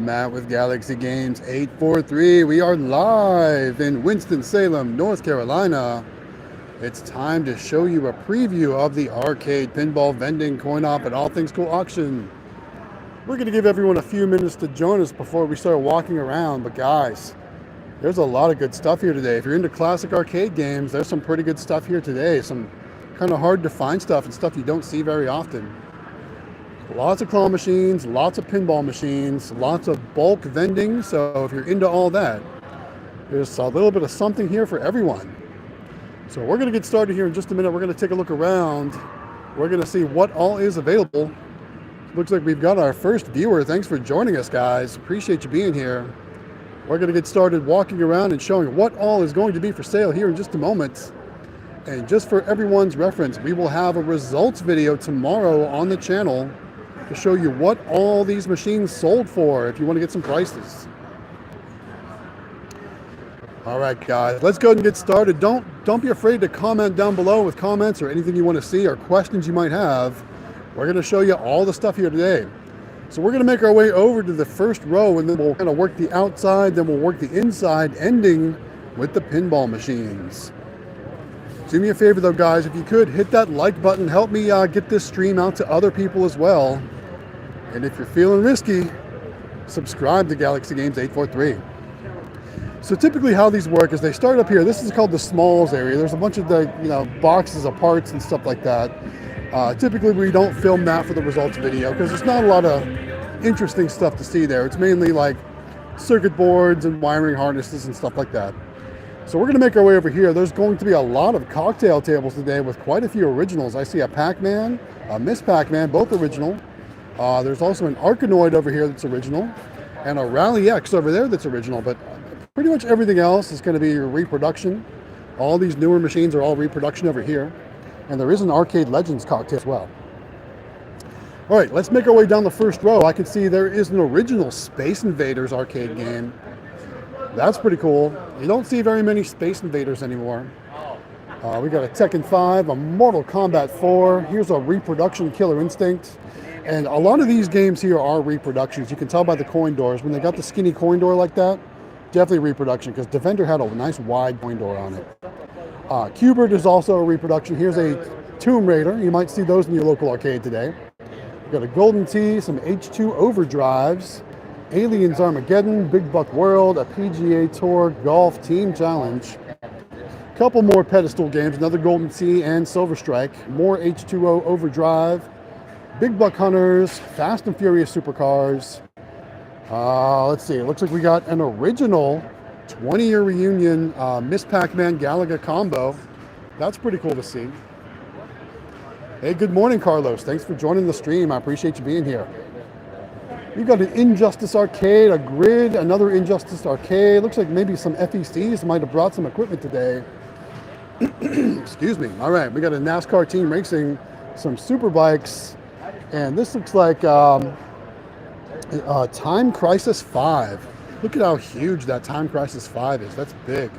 Matt with GalaxyGames843. We are live in Winston-Salem, North Carolina. It's time to show you a preview of the arcade pinball vending coin op at All Things Cool auction. We're going to give everyone a few minutes to join us before we start walking around, but guys, there's a lot of good stuff here today. If you're into classic arcade games, there's some pretty good stuff here today. Some kind of hard to find stuff and stuff you don't see very often. Lots of claw machines, lots of pinball machines, lots of bulk vending. So if you're into all that, there's a little bit of something here for everyone. So we're going to get started here in just a minute. We're going to take a look around. We're going to see what all is available. Looks like we've got our first viewer. Thanks for joining us, guys. Appreciate you being here. We're going to get started walking around and showing what all is going to be for sale here in just a moment. And just for everyone's reference, we will have a results video tomorrow on the channel to show you what all these machines sold for if you want to get some prices. All right, guys, let's go ahead and get started. Don't be afraid to comment down below with comments or anything you want to see or questions you might have. We're going to show you all the stuff here today. So we're going to make our way over to the first row, and then we'll kind of work the outside, then we'll work the inside, ending with the pinball machines. Do me a favor though, guys, if you could hit that like button, help me get this stream out to other people as well. And if you're feeling risky, subscribe to GalaxyGames843. So typically how these work is they start up here. This is called the smalls area. There's a bunch of the boxes of parts and stuff like that. Typically we don't film that for the results video because there's not a lot of interesting stuff to see there. It's mainly like circuit boards and wiring harnesses and stuff like that. So we're going to make our way over here. There's going to be a lot of cocktail tables today with quite a few originals. I see a Pac-Man, a Miss Pac-Man, both original. There's also an Arkanoid over here that's original, and a Rally X over there that's original, but pretty much everything else is going to be your reproduction. All these newer machines are all reproduction over here, and there is an Arcade Legends cocktail as well. All right, let's make our way down the first row. I can see there is an original Space Invaders arcade game. That's pretty cool. You don't see very many Space Invaders anymore. We got a Tekken 5, a Mortal Kombat 4. Here's a reproduction Killer Instinct. And a lot of these games here are reproductions. You can tell by the coin doors. When they got the skinny coin door like that, definitely reproduction, because Defender had a nice wide coin door on it. Q*bert is also a reproduction. Here's a Tomb Raider. You might see those in your local arcade today. We've got a Golden Tee, some H2 Overdrives, Aliens Armageddon, Big Buck World, a PGA Tour Golf Team Challenge. A couple more pedestal games, another Golden Tee and Silver Strike, more H2O Overdrive, Big Buck Hunters, Fast and Furious Supercars. Let's see, it looks like we got an original 20-year reunion Miss Pac-Man Galaga combo. That's pretty cool to see. Hey, good morning, Carlos. Thanks for joining the stream. I appreciate you being here. We've got an Injustice arcade, a Grid, another Injustice arcade. Looks like maybe some FECs might have brought some equipment today. Excuse me. All right, we got a NASCAR Team Racing, some super bikes, and this looks like Time Crisis 5. Look at how huge that Time Crisis 5 is. That's big.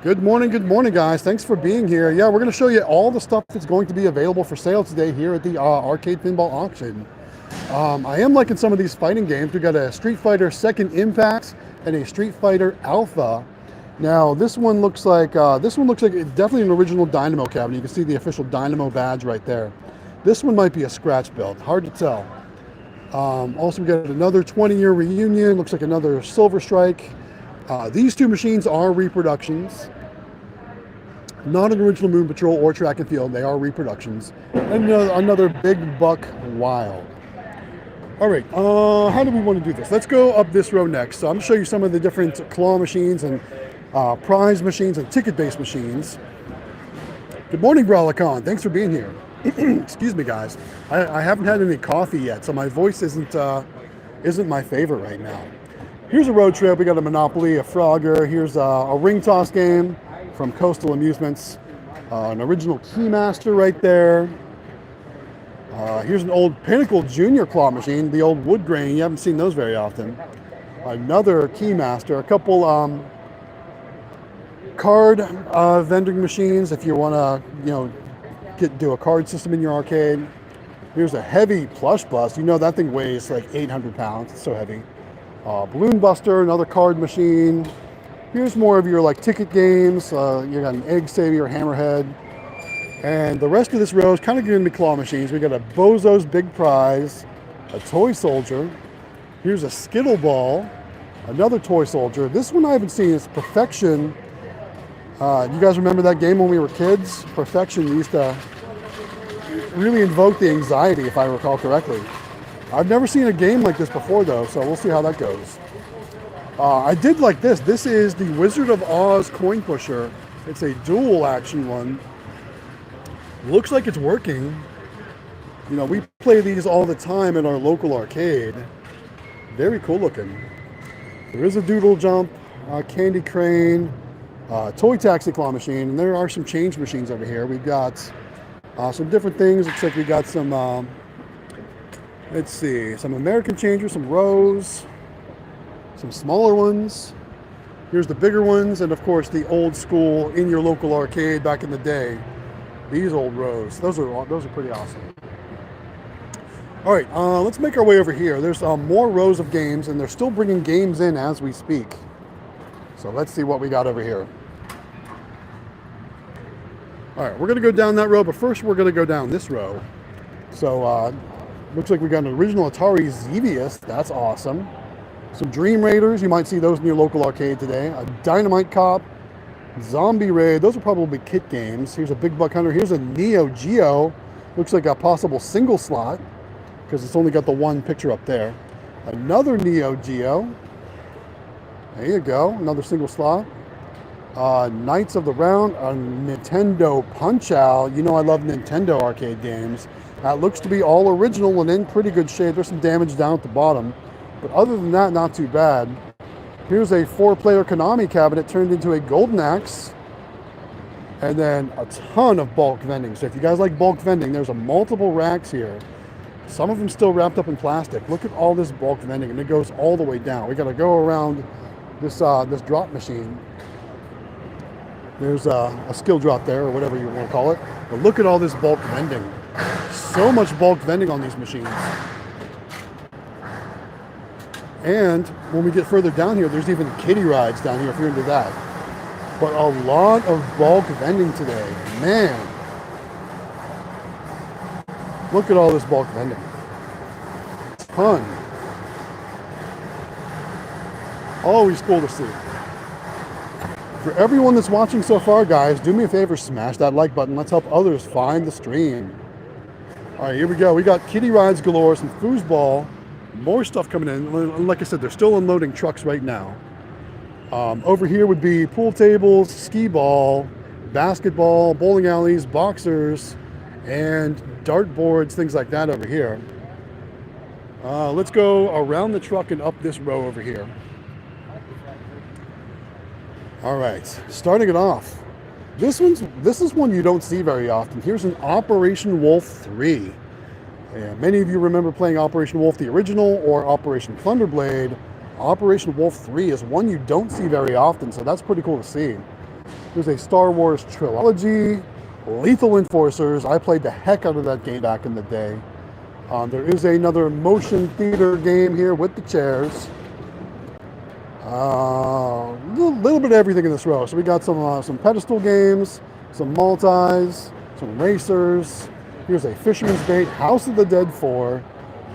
Good morning, guys. Thanks for being here. Yeah, we're going to show you all the stuff that's going to be available for sale today here at the Arcade Pinball Auction. I am liking some of these fighting games. We've got a Street Fighter Second Impact and a Street Fighter Alpha. Now, this one looks like definitely an original Dynamo cabinet. You can see the official Dynamo badge right there. This one might be a scratch build. Hard to tell. Also, we got another 20-year reunion. Looks like another Silver Strike. These two machines are reproductions. Not an original Moon Patrol or Track and Field. They are reproductions. And another Big Buck Wild. All right, how do we want to do this? Let's go up this row next. So I'm going to show you some of the different claw machines and prize machines and ticket-based machines. Good morning, Brawlicon. Thanks for being here. Excuse me, guys. I haven't had any coffee yet, so my voice isn't my favorite right now. Here's a road trip. We got a Monopoly, a Frogger. Here's a ring toss game from Coastal Amusements. An original Keymaster right there. Here's an old Pinnacle Junior claw machine, the old wood grain. You haven't seen those very often. Another Keymaster. A couple card vending machines if you want to, do a card system in your arcade. Here's a heavy plush bust. You know that thing weighs like 800 pounds. It's so heavy. Balloon Buster, another card machine. Here's more of your like ticket games. You got an Egg Savior, Hammerhead. And the rest of this row is kind of getting into claw machines. We got a Bozo's Big Prize, a Toy Soldier. Here's a Skittle Ball, another Toy Soldier. This one I haven't seen. It's Perfection. You guys remember that game when we were kids? Perfection used to really invoke the anxiety, if I recall correctly. I've never seen a game like this before, though, so we'll see how that goes. I did like this. This is the Wizard of Oz coin pusher. It's a dual action one. Looks like it's working. You know, we play these all the time in our local arcade. Very cool looking. There is a Doodle Jump, Candy Crane, Toy Taxi Claw Machine, and there are some change machines over here. We've got some different things. Looks like we got some, let's see, some American changers, some rows, some smaller ones. Here's the bigger ones, and of course the old school in your local arcade back in the day. These old rows, those are pretty awesome. All right, let's make our way over here. There's more rows of games, and they're still bringing games in as we speak. So let's see what we got over here. All right, we're gonna go down that row, but first we're gonna go down this row. So looks like we got an original Atari Xevious. That's awesome. Some Dream Raiders, you might see those in your local arcade today. A Dynamite Cop, Zombie Raid, those are probably kit games. Here's a Big Buck Hunter. Here's a Neo Geo. Looks like a possible single slot because it's only got the one picture up there. Another Neo Geo. There you go, another single slot. Knights of the Round, a Nintendo Punch-Out. You know I love Nintendo arcade games. That looks to be all original and in pretty good shape. There's some damage down at the bottom, but other than that, not too bad. Here's a 4-player Konami cabinet turned into a Golden Axe. And then a ton of bulk vending. So if you guys like bulk vending, there's a multiple racks here. Some of them still wrapped up in plastic. Look at all this bulk vending, and it goes all the way down. We got to go around this this drop machine. There's a skill drop there, or whatever you want to call it. But look at all this bulk vending. So much bulk vending on these machines. And when we get further down here, there's even kiddie rides down here if you're into that. But a lot of bulk vending today. Man. Look at all this bulk vending. Ton. Always cool to see. For everyone that's watching so far, guys, do me a favor, smash that like button. Let's help others find the stream. All right, here we go. We got kiddie rides galore, some foosball. More stuff coming in. Like I said, they're still unloading trucks right now. Over here would be pool tables, skee ball, basketball, bowling alleys, boxers, and dart boards, things like that over here. Let's go around the truck and up this row over here. All right, starting it off. This is one you don't see very often. Here's an Operation Wolf 3. And many of you remember playing Operation Wolf the original or Operation Thunderblade. Operation Wolf 3 is one you don't see very often, so that's pretty cool to see. There's a Star Wars trilogy, Lethal Enforcers. I played the heck out of that game back in the day. There is another motion theater game here with the chairs. A little bit of everything in this row. So we got some pedestal games, some multis, some racers. Here's a Fisherman's Bait, House of the Dead 4,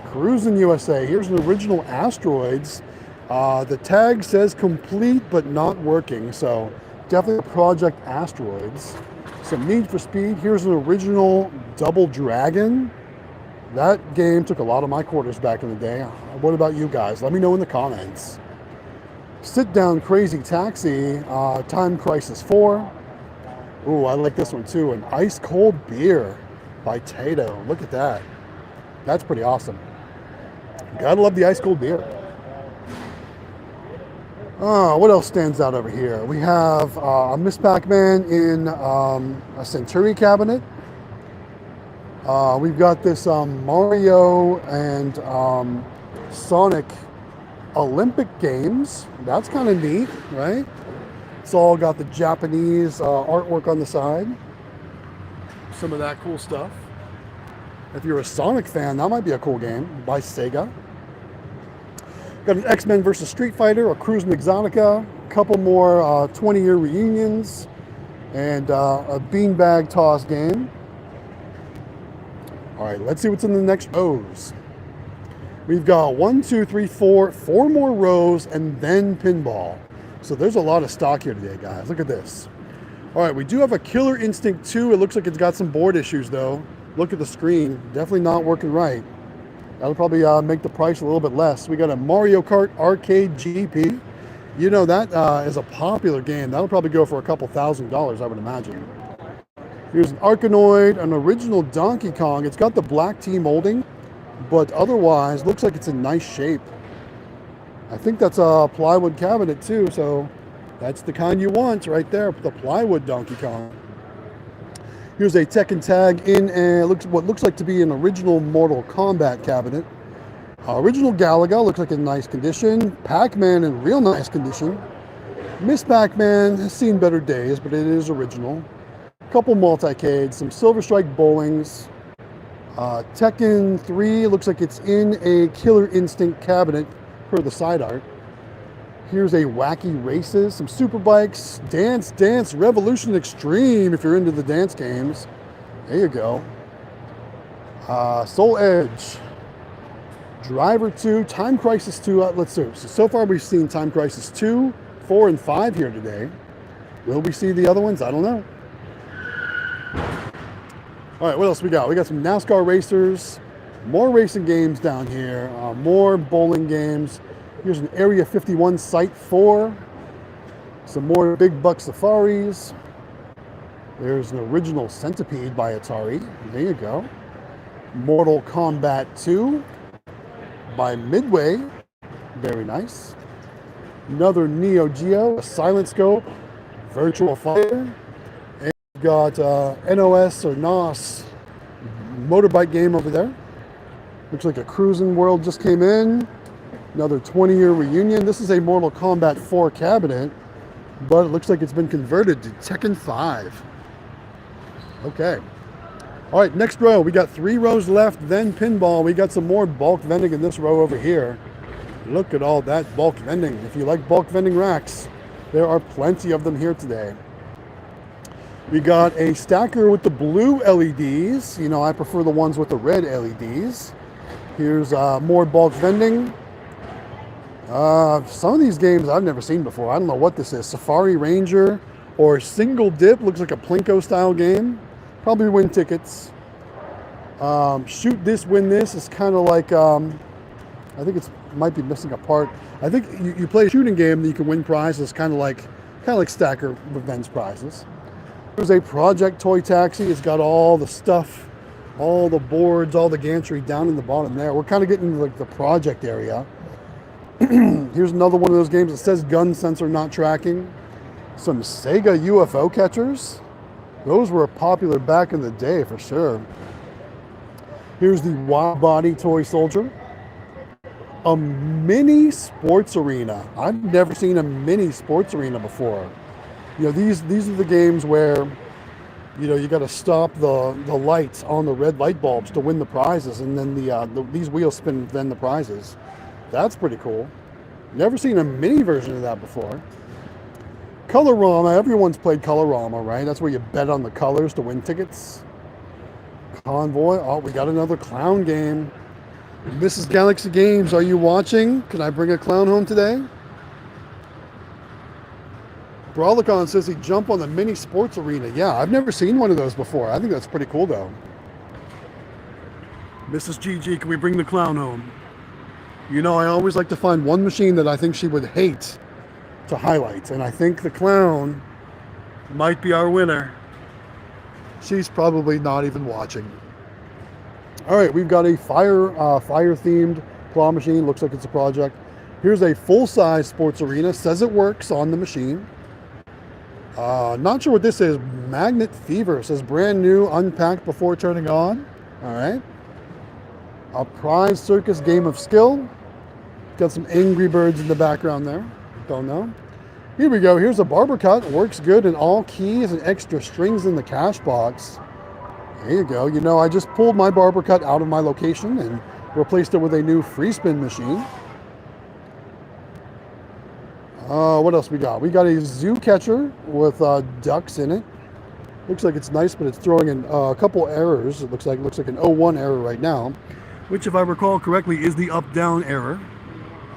Cruisin' USA. Here's an original Asteroids. The tag says complete but not working, so definitely Project Asteroids. Some Need for Speed. Here's an original Double Dragon. That game took a lot of my quarters back in the day. What about you guys? Let me know in the comments. Sit Down Crazy Taxi, Time Crisis 4. Ooh, I like this one too. An Ice Cold Beer by Tato. Look at that. That's pretty awesome. Gotta love the ice cold beer. What else stands out over here? We have a Miss Pac-Man in a Century cabinet. We've got this Mario and Sonic Olympic Games. That's kind of neat, right? It's all got the Japanese artwork on the side. Some of that cool stuff. If you're a Sonic fan, that might be a cool game by Sega. Got an X-Men versus Street Fighter, a Cruis'n Exotica, a couple more 20-year reunions, and a beanbag toss game. All right, let's see what's in the next rows. We've got 1, 2, 3, 4 more rows, and then pinball. So there's a lot of stock here today, guys. Look at this. All right, we do have a Killer Instinct 2. It looks like it's got some board issues, though. Look at the screen. Definitely not working right. That'll probably make the price a little bit less. We got a Mario Kart Arcade GP. You know, that is a popular game. That'll probably go for a couple $1,000s, I would imagine. Here's an Arkanoid, an original Donkey Kong. It's got the black T molding, but otherwise looks like it's in nice shape. I think that's a plywood cabinet too, so that's the kind you want right there, the plywood Donkey Kong. Here's a Tekken Tag in what looks like to be an original Mortal Kombat cabinet. Original Galaga looks like in nice condition. Pac-Man in real nice condition. Miss Pac-Man has seen better days, but it is original. A couple multicades, some Silver Strike bowlings. Tekken 3 looks like it's in a Killer Instinct cabinet per the side art. Here's a Wacky Races, some Super Bikes, Dance Revolution Extreme if you're into the dance games. There you go. Soul Edge, Driver 2, Time Crisis 2. Let's see. So far we've seen Time Crisis 2, 4, and 5 here today. Will we see the other ones? I don't know. All right, what else we got? We got some NASCAR racers, more racing games down here, more bowling games. Here's an Area 51 Site 4, some more Big Buck Safaris. There's an original Centipede by Atari. There you go. Mortal Kombat 2 by Midway. Very nice. Another Neo Geo, a Silent Scope, Virtual Fighter. And we've got NOS or NOS motorbike game over there. Looks like a Cruis'n World just came in. Another 20-year reunion. This is a Mortal Kombat 4 cabinet, but it looks like it's been converted to Tekken 5. Okay. All right, next row. We got 3 rows left, then pinball. We got some more bulk vending in this row over here. Look at all that bulk vending. If you like bulk vending racks, there are plenty of them here today. We got a stacker with the blue LEDs. You know, I prefer the ones with the red LEDs. Here's more bulk vending. Some of these games I've never seen before. I don't know what this is. Safari Ranger or Single Dip. Looks like a Plinko style game. Probably win tickets. Shoot This, Win This is kind of like, I think it might be missing a part. I think you play a shooting game and you can win prizes, kind of like Stacker Revenge prizes. There's a Project Toy Taxi. It's got all the stuff, all the boards, all the gantry down in the bottom there. We're kind of getting like the project area. Here's another one of those games that says gun sensor not tracking. Some Sega UFO catchers. Those were popular back in the day for sure. Here's the Wild Body Toy Soldier. A mini sports arena. I've never seen a mini sports arena before. You know, these are the games where, you know, you got to stop the lights on the red light bulbs to win the prizes, and then these wheels spin then the prizes. That's pretty cool. Never seen a mini version of that before. Colorama, everyone's played Colorama, right? That's where you bet on the colors to win tickets. Convoy, oh, we got another clown game. Mrs. Galaxy Games, are you watching? Can I bring a clown home today? Brawlicon says he jumped on the mini sports arena. Yeah, I've never seen one of those before. I think that's pretty cool though. Mrs. GG, can we bring the clown home? You know, I always like to find one machine that I think she would hate to highlight, and I think the clown might be our winner. She's probably not even watching. All right, we've got a fire-themed claw machine. Looks like it's a project. Here's a full-size sports arena. Says it works on the machine. Not sure what this is. Magnet Fever. Says brand new, unpacked before turning on. All right. A prize circus game of skill. Got some Angry Birds in the background there. Don't know. Here we go. Here's a barber cut. Works good in all keys and extra strings in the cash box. There you go. You know, I just pulled my barber cut out of my location and replaced it with a new free spin machine. What else we got? We got a zoo catcher with ducks in it. Looks like it's nice, but it's throwing in a couple errors. It looks like an 01 error right now, which, if I recall correctly, is the up-down error.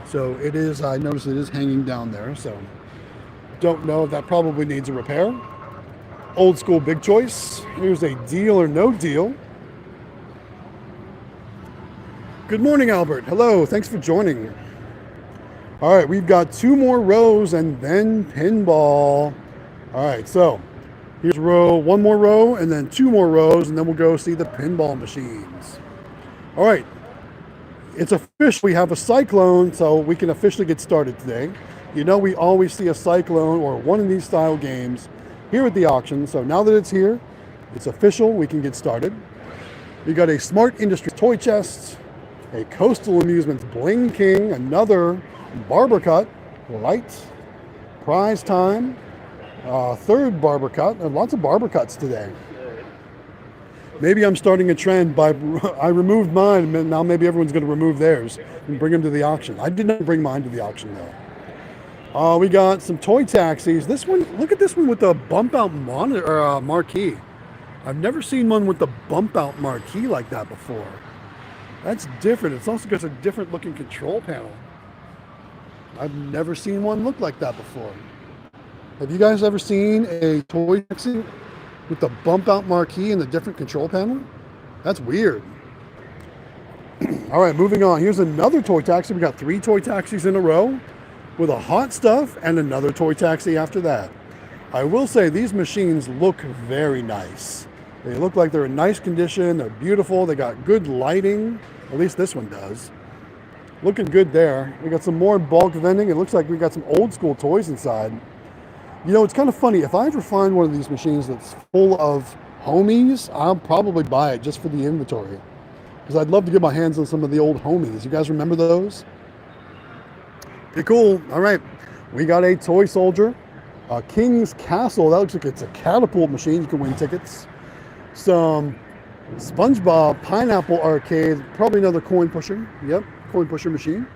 So it is. I noticed it is hanging down there. So don't know if that probably needs a repair. Old school big choice. Here's a deal or no deal. Good morning, Albert. Hello. Thanks for joining. All right, we've got 2 more rows and then pinball. All right, so here's one more row and then 2 more rows, and then we'll go see the pinball machines. All right, it's official. We have a cyclone, so we can officially get started today. You know, we always see a cyclone or one of these style games here at the auction. So now that it's here, it's official. We can get started. We got a Smart Industries toy chest, a Coastal Amusements Bling King, another barber cut, light, prize time, 3rd barber cut. Lots of barber cuts today. Maybe I'm starting a trend by I removed mine, and now maybe everyone's going to remove theirs and bring them to the auction. I did not bring mine to the auction though. We got some toy taxis. This one, look at this one with the bump out monitor or marquee. I've never seen one with the bump out marquee like that before. That's different. It's also got a different looking control panel. I've never seen one look like that before. Have you guys ever seen a toy taxi with the bump out marquee and the different control panel? That's weird. All right, moving on. Here's another toy taxi. We got 3 toy taxis in a row with a hot stuff and another toy taxi after that. I will say these machines look very nice. They look like they're in nice condition. They're beautiful. They got good lighting. At least this one does. Looking good there. We got some more bulk vending. It looks like we got some old school toys inside. You know, it's kind of funny. If I ever find one of these machines that's full of homies, I'll probably buy it just for the inventory. Because I'd love to get my hands on some of the old homies. You guys remember those? Pretty cool. All right. We got a toy soldier. A King's Castle. That looks like it's a catapult machine. You can win tickets. Some SpongeBob Pineapple Arcade. Probably another coin pusher. Yep. Coin pusher machine.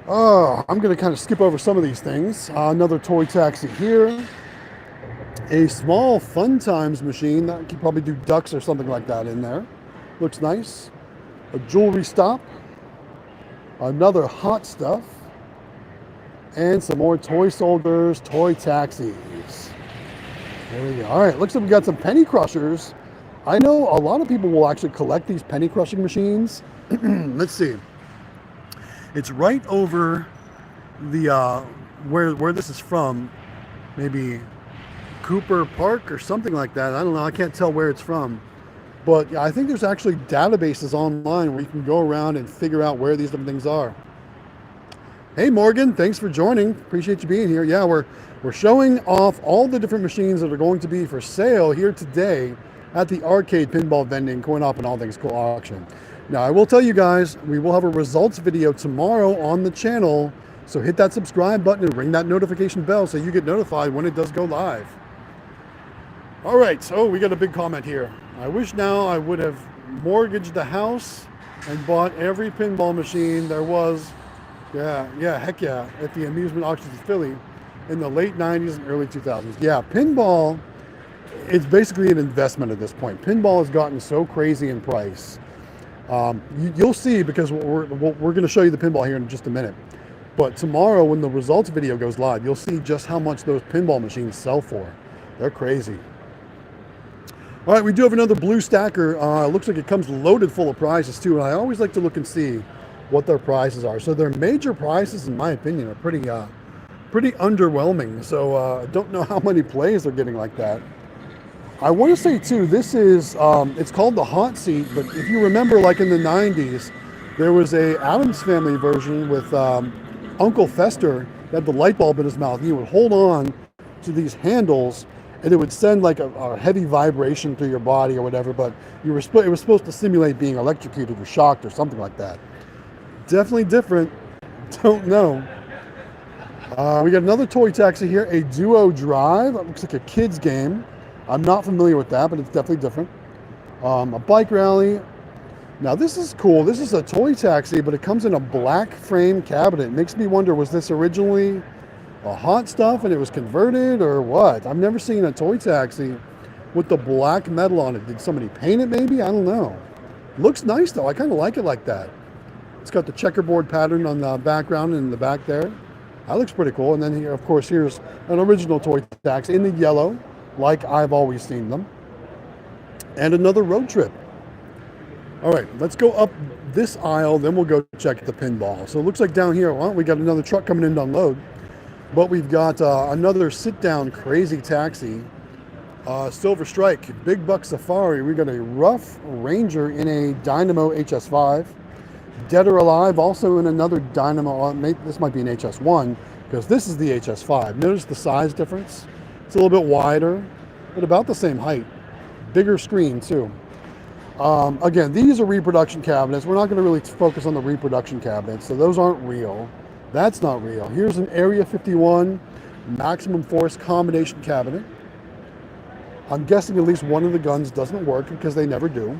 I'm going to kind of skip over some of these things. Another toy taxi here. A small Fun Times machine. That could probably do ducks or something like that in there. Looks nice. A jewelry stop. Another hot stuff. And some more toy soldiers, toy taxis. There we go. All right, looks like we got some penny crushers. I know a lot of people will actually collect these penny crushing machines. Let's see. It's right over the where this is from. Maybe Cooper Park or something like that. I don't know. I can't tell where it's from. But I think there's actually databases online where you can go around and figure out where these different things are. Hey Morgan, thanks for joining. Appreciate you being here. Yeah, we're showing off all the different machines that are going to be for sale here today at the Arcade Pinball Vending, Coin Op, and All Things Cool auction. Now, I will tell you guys, we will have a results video tomorrow on the channel, so hit that subscribe button and ring that notification bell so you get notified when it does go live. All right, so we got a big comment here. I wish now I would have mortgaged the house and bought every pinball machine there was, heck yeah, at the amusement auctions in Philly in the late 90s and early 2000s. Yeah, pinball, it's basically an investment at this point. Pinball has gotten so crazy in price. You'll see, because we're going to show you the pinball here in just a minute. But tomorrow, when the results video goes live, you'll see just how much those pinball machines sell for. They're crazy. All right, we do have another blue stacker. Looks like it comes loaded full of prizes too. And I always like to look and see what their prizes are. So their major prizes, in my opinion, are pretty underwhelming. So I don't know how many plays they're getting like that. I want to say too, this is, it's called the hot seat, but if you remember, like in the 90s, there was a Addams Family version with Uncle Fester that had the light bulb in his mouth. He would hold on to these handles and it would send like a heavy vibration through your body or whatever, but it was supposed to simulate being electrocuted or shocked or something like that. Definitely different. Don't know. We got another toy taxi here, a Duo Drive. It looks like a kid's game. I'm not familiar with that, but it's definitely different. A bike rally. Now this is cool. This is a toy taxi, but it comes in a black frame cabinet. It makes me wonder, was this originally a hot stuff and it was converted or what? I've never seen a toy taxi with the black metal on it. Did somebody paint it maybe? I don't know. Looks nice though. I kind of like it like that. It's got the checkerboard pattern on the background and in the back there. That looks pretty cool. And then here, of course, here's an original toy taxi in the yellow, like I've always seen them. And another road trip. All right, let's go up this aisle, then we'll go check the pinball. So it looks like down here, well, we got another truck coming in to unload. But we've got another sit-down crazy taxi. Silver Strike, Big Buck Safari. We got a Rough Ranger in a Dynamo HS5. Dead or Alive, also in another Dynamo. This might be an HS1 because this is the HS5. Notice the size difference. It's a little bit wider, but about the same height. Bigger screen too. Again, these are reproduction cabinets. We're not going to really focus on the reproduction cabinets, so those aren't real. That's not real. Here's an Area 51 maximum force combination cabinet. I'm guessing at least one of the guns doesn't work because they never do.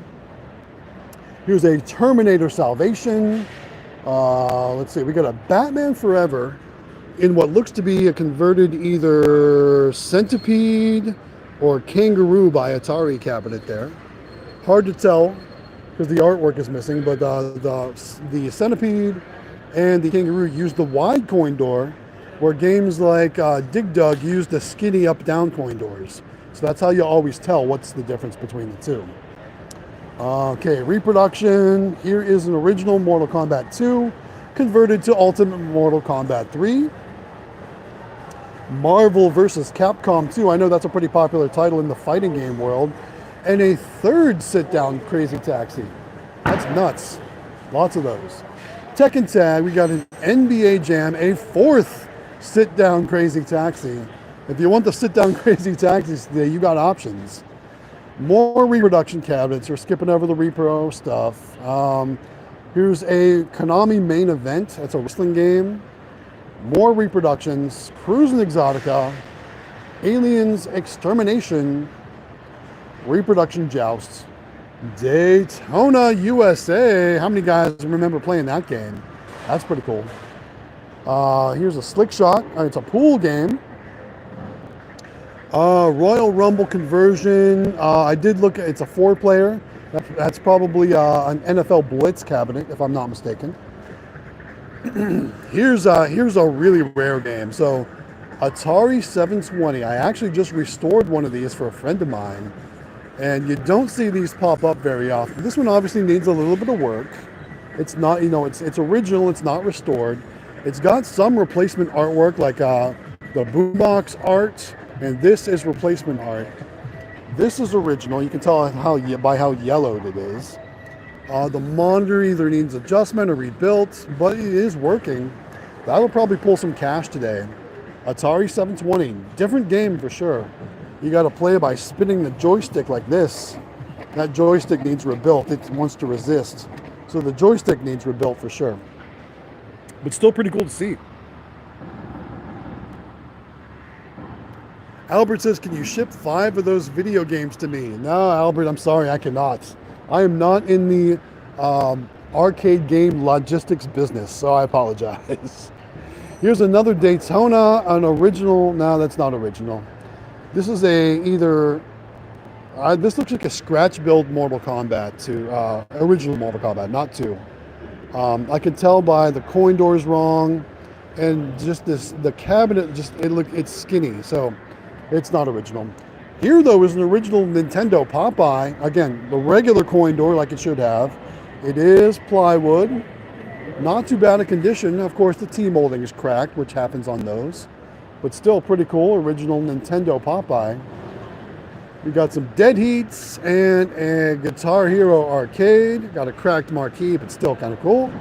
Here's a Terminator Salvation. Let's see, we got a Batman Forever in what looks to be a converted either Centipede or Kangaroo by Atari cabinet there. Hard to tell because the artwork is missing, but the Centipede and the Kangaroo use the wide coin door, where games like Dig Dug use the skinny up-down coin doors. So that's how you always tell what's the difference between the two. Okay, reproduction. Here is an original Mortal Kombat 2 converted to Ultimate Mortal Kombat 3. Marvel vs. Capcom 2. I know that's a pretty popular title in the fighting game world. And a third sit-down crazy taxi. That's nuts. Lots of those. Tekken Tag, we got an NBA Jam, a fourth sit-down crazy taxi. If you want the sit-down crazy taxis today, you got options. More reproduction cabinets. We're skipping over the repro stuff. Here's a Konami Main Event. That's a wrestling game. More reproductions. Cruis'n Exotica. Aliens Extermination. Reproduction Jousts. Daytona USA. How many guys remember playing that game? That's pretty cool. Here's a Slick Shot. It's a pool game. Royal Rumble conversion. I did look at, it's a 4-player. That's probably an NFL Blitz cabinet, if I'm not mistaken. Here's a really rare game. So Atari 720. I actually just restored one of these for a friend of mine. And you don't see these pop up very often. This one obviously needs a little bit of work. It's not, it's original, it's not restored. It's got some replacement artwork like the boombox art, and this is replacement art. This is original. You can tell by how yellowed it is. The monitor either needs adjustment or rebuilt, but it is working. That'll probably pull some cash today. Atari 720, different game for sure. You got to play by spinning the joystick like this. That joystick needs rebuilt. It wants to resist. So the joystick needs rebuilt for sure. But still pretty cool to see. Albert says, can you ship 5 of those video games to me? No, Albert, I'm sorry, I cannot. I am not in the arcade game logistics business, so I apologize. Here's another Daytona, an original. No, that's not original. This is this looks like a scratch build Mortal Kombat 2, original Mortal Kombat, not 2. I can tell by the coin doors wrong, and just the cabinet, it's skinny, so it's not original. Here though is an original Nintendo Popeye. Again, the regular coin door like it should have. It is plywood, not too bad a condition. Of course, the T-molding is cracked, which happens on those. But still pretty cool, original Nintendo Popeye. We got some Dead Heats and a Guitar Hero arcade. Got a cracked marquee, but still kind of cool.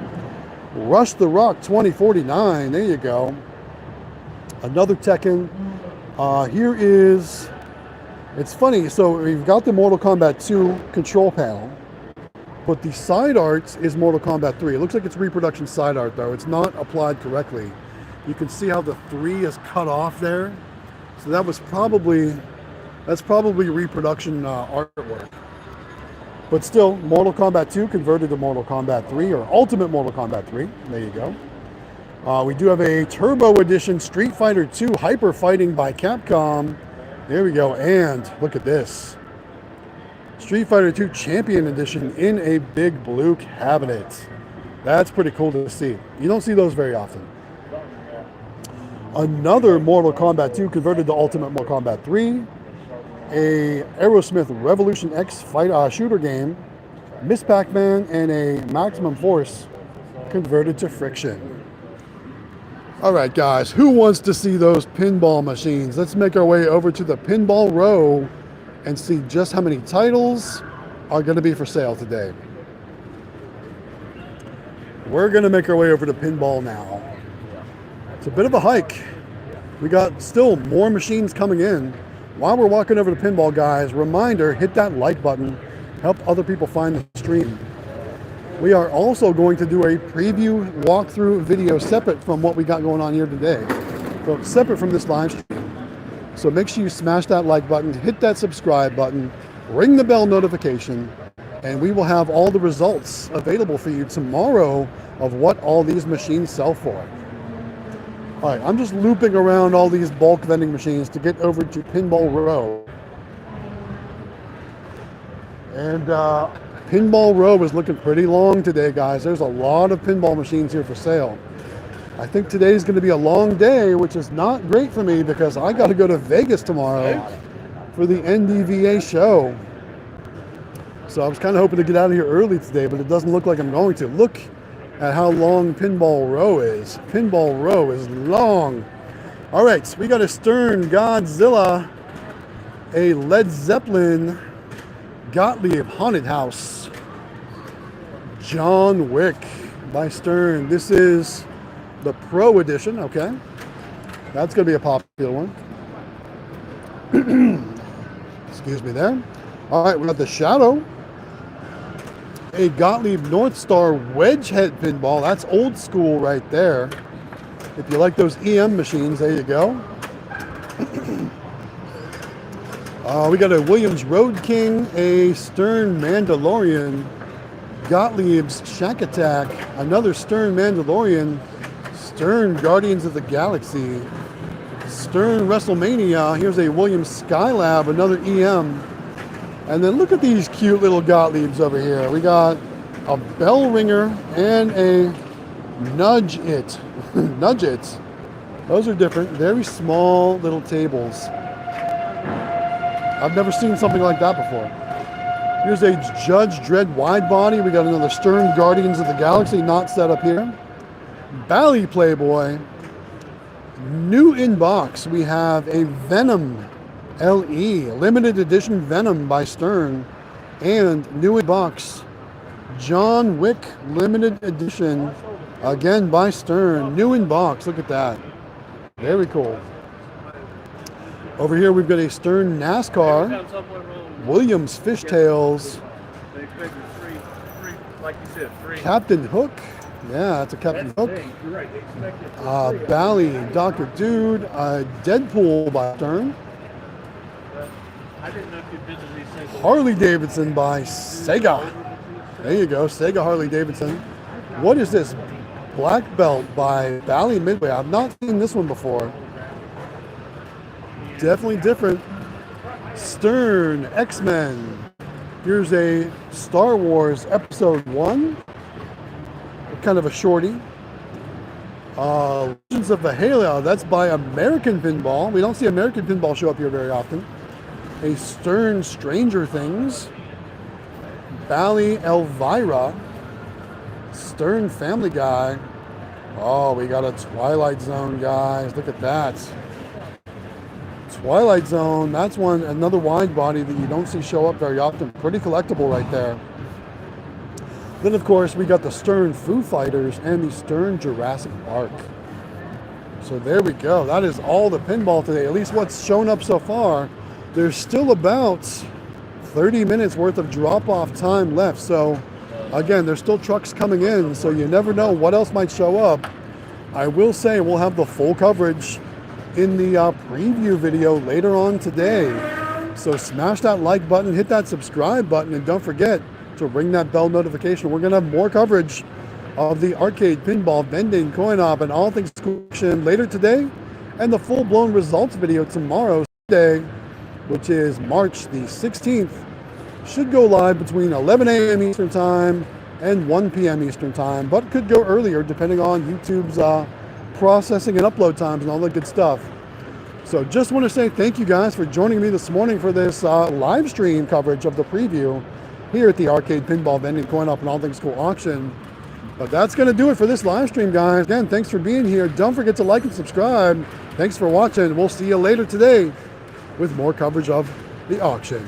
Rush the Rock 2049, there you go. Another Tekken. Here is, it's funny, so we've got the Mortal Kombat 2 control panel, but the side art is Mortal Kombat 3. It looks like it's reproduction side art though. It's not applied correctly. You can see how the 3 is cut off there. So that was probably That's probably reproduction artwork. But still, Mortal Kombat 2 converted to Mortal Kombat 3, or Ultimate Mortal Kombat 3. There you go. We do have a Turbo Edition Street Fighter 2 Hyper Fighting by Capcom. There we go. And look at this. Street Fighter 2 Champion Edition in a big blue cabinet. That's pretty cool to see. You don't see those very often. Another Mortal Kombat 2 converted to Ultimate Mortal Kombat 3. A Aerosmith Revolution X shooter game. Miss Pac-Man and a Maximum Force converted to Friction. Alright guys, who wants to see those pinball machines? Let's make our way over to the pinball row and see just how many titles are going to be for sale today. We're going to make our way over to pinball now. It's a bit of a hike. We got still more machines coming in. While we're walking over to pinball, guys, reminder, hit that like button. Help other people find the stream. We are also going to do a preview walkthrough video separate from what we got going on here today. So separate from this live stream. So make sure you smash that like button, hit that subscribe button, ring the bell notification, and we will have all the results available for you tomorrow of what all these machines sell for. All right, I'm just looping around all these bulk vending machines to get over to Pinball Row. And Pinball Row is looking pretty long today, guys. There's a lot of pinball machines here for sale. I think today's going to be a long day, which is not great for me because I got to go to Vegas tomorrow for the NDVA show. So I was kind of hoping to get out of here early today, but it doesn't look like I'm going to. Look at how long Pinball Row is. Pinball Row is long. All right, so we got a Stern Godzilla, a Led Zeppelin, Gottlieb Haunted House, John Wick by Stern. This is the Pro Edition, okay. That's going to be a popular one. Excuse me there. All right, we got the Shadow, a Gottlieb North Star Wedge Head pinball. That's old school right there. If you like those EM machines, there you go. We got a Williams Road King, a Stern Mandalorian, Gottlieb's Shack Attack, another Stern Mandalorian, Stern Guardians of the Galaxy, Stern WrestleMania. Here's a Williams Skylab, another EM. And then look at these cute little Gottliebs over here. We got a Bell Ringer and a Nudge It. Nudge It. Those are different. Very small little tables. I've never seen something like that before. Here's a Judge Dredd wide body. We got another Stern Guardians of the Galaxy not set up here. Bally Playboy. New in box, we have a Venom LE, limited edition Venom by Stern, and new in box, John Wick limited edition, again by Stern, new in box. Look at that, very cool. Over here we've got a Stern NASCAR, Williams Fishtails, Captain Hook. Yeah, that's a Captain Hook. Bally, Dr. Dude, Deadpool by Stern. Harley Davidson by Sega. There you go, Sega Harley Davidson. What is this? Black Belt by Bally Midway. I've not seen this one before. Definitely different. Stern X-Men. Here's a Star Wars Episode 1. Kind of a shorty. Legends of the Halo. That's by American Pinball. We don't see American Pinball show up here very often. A Stern Stranger Things. Bally Elvira. Stern Family Guy. Oh, we got a Twilight Zone, guys. Look at that. Twilight Zone. That's one, another wide body that you don't see show up very often. Pretty collectible right there. Then, of course, we got the Stern Foo Fighters and the Stern Jurassic Park. So there we go. That is all the pinball today, at least what's shown up so far. There's still about 30 minutes worth of drop-off time left. So, again, there's still trucks coming in, so you never know what else might show up. I will say we'll have the full coverage in the preview video later on today. So smash that like button, hit that subscribe button, and don't forget to ring that bell notification. We're going to have more coverage of the arcade, pinball, vending, coin op, and all things action later today, and the full-blown results video tomorrow, Sunday, which is March the 16th. Should go live between 11 a.m. Eastern Time and 1 p.m. Eastern Time, but could go earlier depending on YouTube's processing and upload times and all that good stuff. So just want to say thank you guys for joining me this morning for this live stream coverage of the preview here at the Arcade Pinball Vending Coin Op and All Things Cool auction. But that's going to do it for this live stream, guys. Again, thanks for being here. Don't forget to like and subscribe. Thanks for watching. We'll see you later today with more coverage of the auction.